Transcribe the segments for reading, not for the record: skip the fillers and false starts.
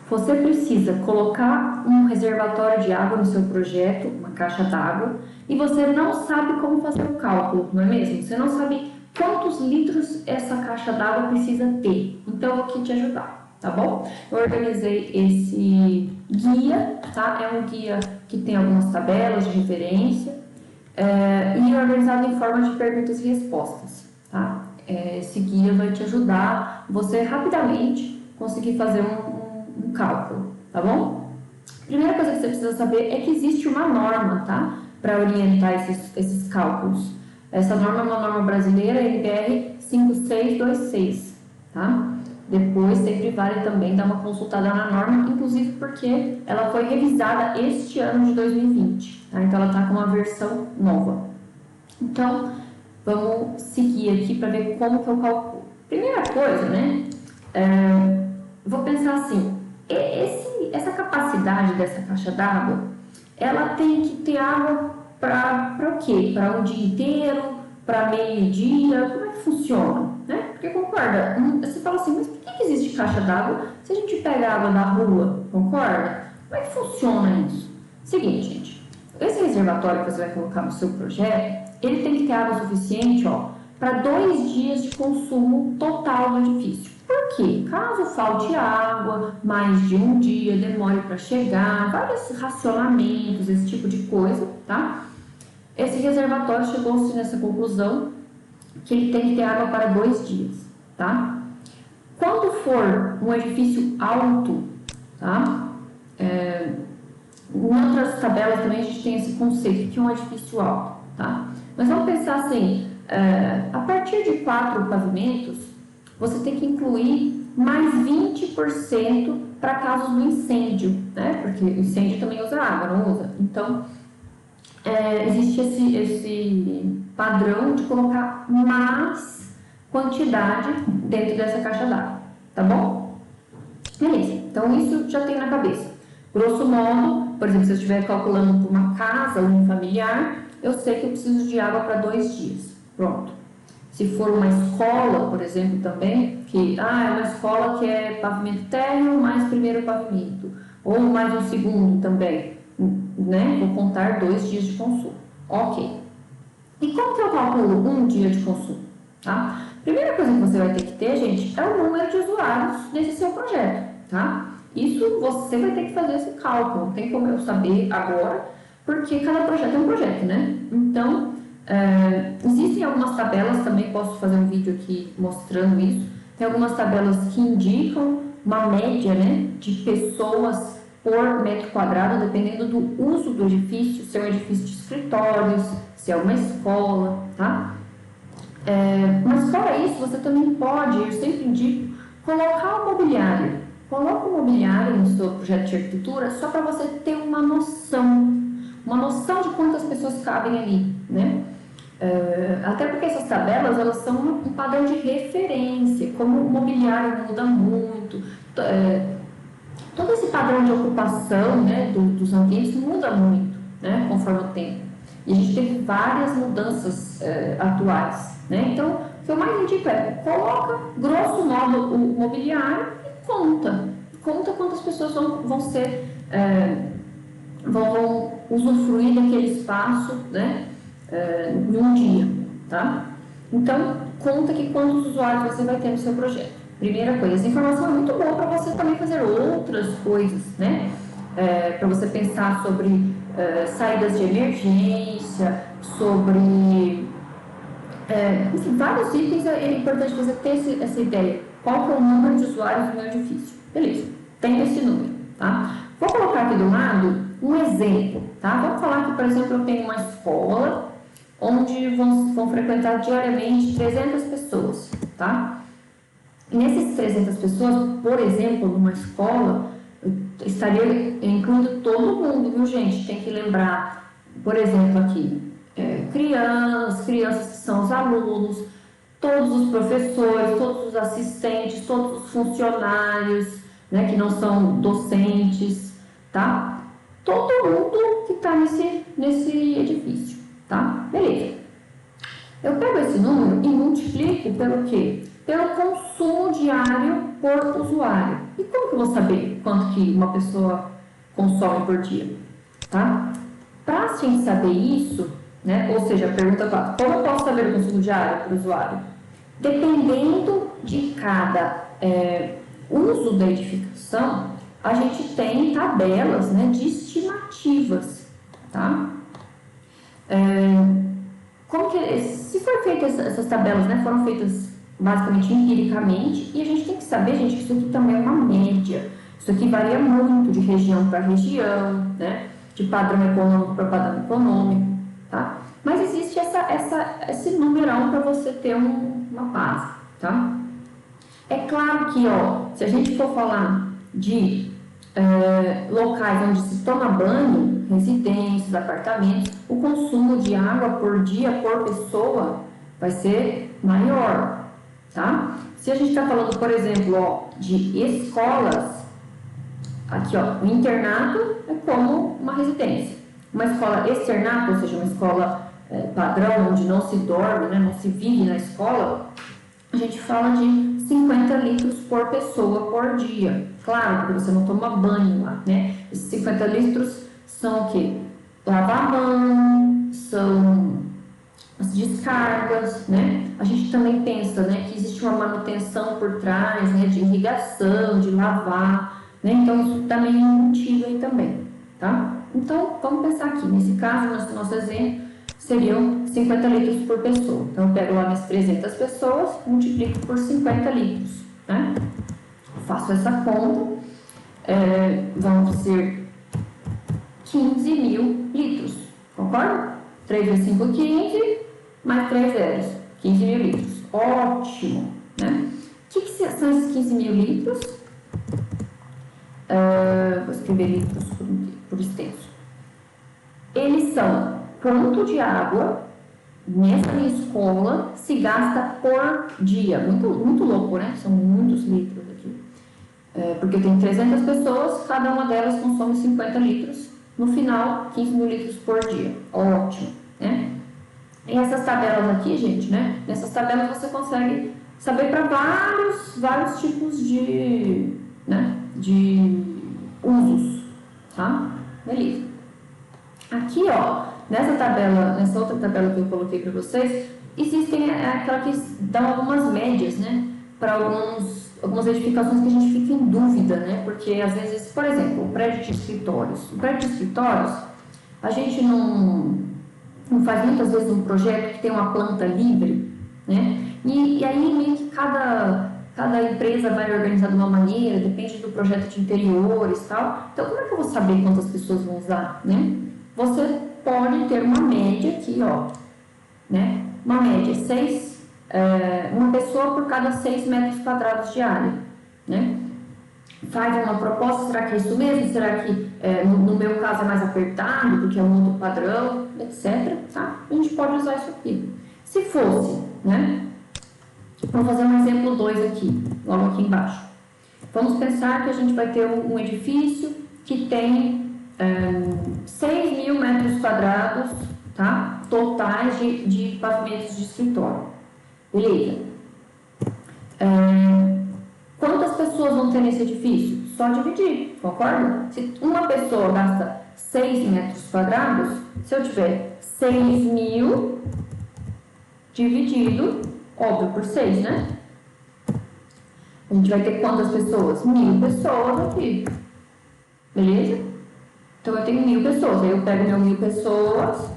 você precisa colocar um reservatório de água no seu projeto, uma caixa d'água, e você não sabe como fazer o cálculo, não é mesmo? Você não sabe quantos litros essa caixa d'água precisa ter. Então, eu vou aqui te ajudar, tá bom? Eu organizei esse guia, tá? É um guia que tem algumas tabelas de referência e organizado em forma de perguntas e respostas, tá? Esse guia vai te ajudar você rapidamente conseguir fazer um cálculo, tá bom? Primeira coisa que você precisa saber é que existe uma norma, tá? Para orientar esses cálculos. Essa norma é uma norma brasileira, NBR 5626, tá? Depois sempre vale também dar uma consultada na norma, inclusive porque ela foi revisada este ano de 2020, tá? Então ela está com uma versão nova. Então, vamos seguir aqui para ver como que eu calculo. Primeira coisa, né? Vou pensar assim, essa capacidade dessa caixa d'água, ela tem que ter água para o quê? Para um dia inteiro, para meio-dia, como é que funciona? Né? Porque concorda, você fala assim, mas por que existe caixa d'água se a gente pega água da rua, concorda? Como é que funciona isso? Seguinte, gente, esse reservatório que você vai colocar no seu projeto, ele tem que ter água suficiente, ó, para 2 dias de consumo total do edifício. Por quê? Caso falte água, mais de um dia, demore para chegar, vários racionamentos, esse tipo de coisa, tá? Esse reservatório chegou-se nessa conclusão que ele tem que ter água para 2 dias, tá? Quando for um edifício alto, tá? Em outras tabelas também a gente tem esse conceito de um edifício alto, tá? Mas vamos pensar assim, a partir de 4 pavimentos, você tem que incluir mais 20% para casos do incêndio, né? Porque o incêndio também usa água, não usa? Então, existe esse padrão de colocar mais quantidade dentro dessa caixa d'água, tá bom? Beleza, então isso já tem na cabeça. Grosso modo, por exemplo, se eu estiver calculando por uma casa ou um familiar, eu sei que eu preciso de água para 2 dias. Pronto. Se for uma escola, por exemplo, também, que é uma escola que é pavimento térreo mais primeiro pavimento, ou mais um segundo também, né? Vou contar 2 dias de consumo. Ok. E como que eu calculo um dia de consumo? Tá? Primeira coisa que você vai ter que ter, gente, é o número de usuários nesse seu projeto, tá? Isso você vai ter que fazer esse cálculo, não tem como eu saber agora, porque cada projeto é um projeto, né? Então, existem algumas tabelas, também posso fazer um vídeo aqui mostrando isso. Tem algumas tabelas que indicam uma média, né, de pessoas por metro quadrado, dependendo do uso do edifício, se é um edifício de escritórios, se é uma escola, tá? Mas fora isso, você também pode, eu sempre indico, colocar o mobiliário. Coloca o mobiliário no seu projeto de arquitetura só para você ter uma noção de quantas pessoas cabem ali, né? Até porque essas tabelas, elas são um padrão de referência, como o mobiliário muda muito, todo esse padrão de ocupação, né, dos ambientes muda muito, né, conforme o tempo. E a gente teve várias mudanças atuais, né? Então, o que eu mais indico coloca, grosso modo, o mobiliário e conta quantas pessoas vão usufruir daquele espaço, né, em um dia, tá? Então, conta que quantos usuários você vai ter no seu projeto. Primeira coisa, essa informação é muito boa para você também fazer outras coisas, né? Para você pensar sobre saídas de emergência, sobre enfim, vários itens. É importante você ter essa ideia. Qual que é o número de usuários do meu edifício? Beleza, tem esse número, tá? Vou colocar aqui do lado um exemplo, tá? Vamos falar que, por exemplo, eu tenho uma escola onde vão frequentar diariamente 300 pessoas, tá? E nessas 300 pessoas, por exemplo, numa escola, eu estaria incluindo todo mundo, viu, gente? Tem que lembrar, por exemplo, aqui, crianças que são os alunos, todos os professores, todos os assistentes, todos os funcionários, né, que não são docentes, tá? Todo mundo que está nesse edifício, tá? Beleza. Eu pego esse número e multiplico pelo quê? Pelo consumo consumo diário por usuário. E como que eu vou saber quanto que uma pessoa consome por dia? Tá? Para a gente saber isso, né? Ou seja, a pergunta 4, como eu posso saber o consumo diário por usuário? Dependendo de cada uso da edificação, a gente tem tabelas, né, de estimativas, tá? Se for feitas essas tabelas, né, foram feitas basicamente empiricamente, e a gente tem que saber, gente, que isso aqui também é uma média. Isso aqui varia muito de região para região, né, de padrão econômico para padrão econômico, tá? Mas existe esse numerão para você ter uma base, tá? É claro que, ó, se a gente for falar de locais onde se toma banho, residências, apartamentos, o consumo de água por dia, por pessoa, vai ser maior, tá? Se a gente está falando, por exemplo, ó, de escolas, aqui, ó, o internato é como uma residência. Uma escola externato, ou seja, uma escola padrão, onde não se dorme, né, não se vive na escola, a gente fala de 50 litros por pessoa por dia. Claro, porque você não toma banho lá, né? Esses 50 litros são o quê? Lavar a mão, são as descargas, né? A gente também pensa, né, que existe uma manutenção por trás, né, de irrigação, de lavar, né? Então, isso também é embutido aí também, tá? Então, vamos pensar aqui. Nesse caso, nosso exemplo, seriam 50 litros por pessoa. Então, eu pego lá minhas 300 pessoas, multiplico por 50 litros, né? Faço essa conta, vão ser 15 mil litros, concorda? 3 vezes 5, 15, mais 3 zeros, 15 mil litros. Ótimo, né? O que são esses 15 mil litros? Vou escrever litros por extenso. Eles são quanto de água nessa minha escola se gasta por dia. Muito, muito louco, né? São muitos litros aqui. Porque eu tenho 300 pessoas, cada uma delas consome 50 litros. No final, 15 mil litros por dia. Ótimo, né? E essas tabelas aqui, gente, né? Nessas tabelas você consegue saber para vários tipos de usos, tá? Beleza. Aqui, ó, nessa outra tabela que eu coloquei para vocês, existem aquela que dão algumas médias, né? Para algumas edificações que a gente fica em dúvida, né? Porque às vezes, por exemplo, o prédio de escritórios. O prédio de escritórios, a gente não faz muitas vezes um projeto que tem uma planta livre, né? E aí meio que cada empresa vai organizar de uma maneira, depende do projeto de interiores e tal. Então, como é que eu vou saber quantas pessoas vão usar, né? Você pode ter uma média aqui, ó, né? Uma média, uma pessoa por cada 6 metros quadrados de área, né? Faz uma proposta, será que é isso mesmo? Será que no meu caso é mais apertado, porque é um outro padrão, etc, tá? A gente pode usar isso aqui. Se fosse, né? Vamos fazer um exemplo 2 aqui, logo aqui embaixo. Vamos pensar que a gente vai ter um edifício que tem 6 mil metros quadrados, tá? Totais de pavimentos de escritório. Beleza. Quantas pessoas vão ter nesse edifício? Só dividir, concorda? Se uma pessoa gasta 6 metros quadrados, se eu tiver 6 mil dividido, óbvio, por 6, né? A gente vai ter quantas pessoas? 1.000 pessoas aqui. Beleza? Então, eu tenho 1.000 pessoas. Aí eu pego meu 1.000 pessoas,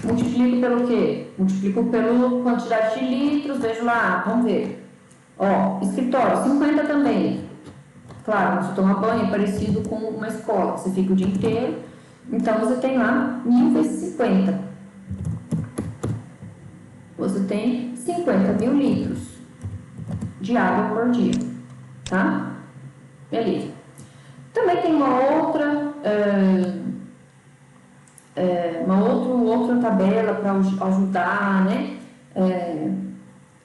multiplico pelo quê? Multiplico pela quantidade de litros, vejo lá, vamos ver. Ó, escritório, 50 também. Claro, você toma banho é parecido com uma escola, você fica o dia inteiro. Então, você tem lá 1.000 vezes 50. Você tem 50 mil litros de água por dia, tá? Beleza. Também tem uma outra tabela para ajudar, né?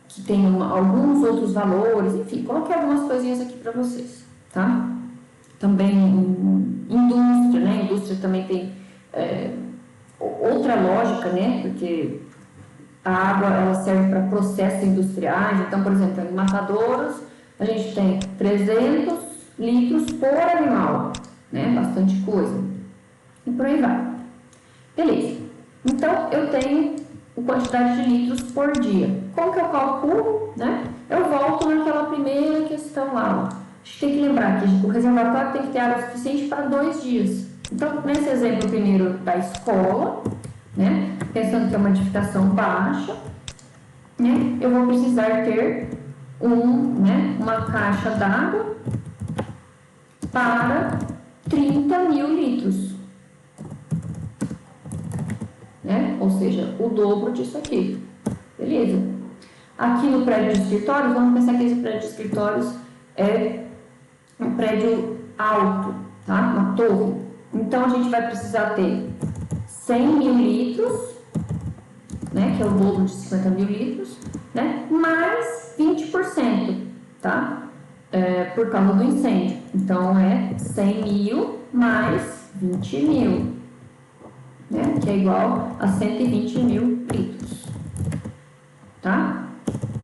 Que tem alguns outros valores, enfim, coloquei algumas coisinhas aqui para vocês, tá? Também indústria, né? Indústria também tem outra lógica, né? Porque a água ela serve para processos industriais, então, por exemplo, em matadouros, a gente tem 300 litros por animal, né? Bastante coisa. E por aí vai. Beleza. Então, eu tenho a quantidade de litros por dia. Como que eu calculo, né? Eu volto naquela primeira questão lá. A gente tem que lembrar que o reservatório tem que ter água suficiente para 2 dias. Então, nesse exemplo primeiro da escola, né? Pensando que é uma edificação baixa, né? Eu vou precisar ter uma caixa d'água para 30.000 litros, né? Ou seja, o dobro disso aqui, beleza? Aqui no prédio de escritórios, vamos pensar que esse prédio de escritórios é um prédio alto, tá? Uma torre. Então, a gente vai precisar ter 100.000 litros, né? Que é o dobro de 50.000 litros, né? Mais 20%, tá? Por causa do incêndio. Então, é 100.000 mais 20.000, né? Que é igual a 120.000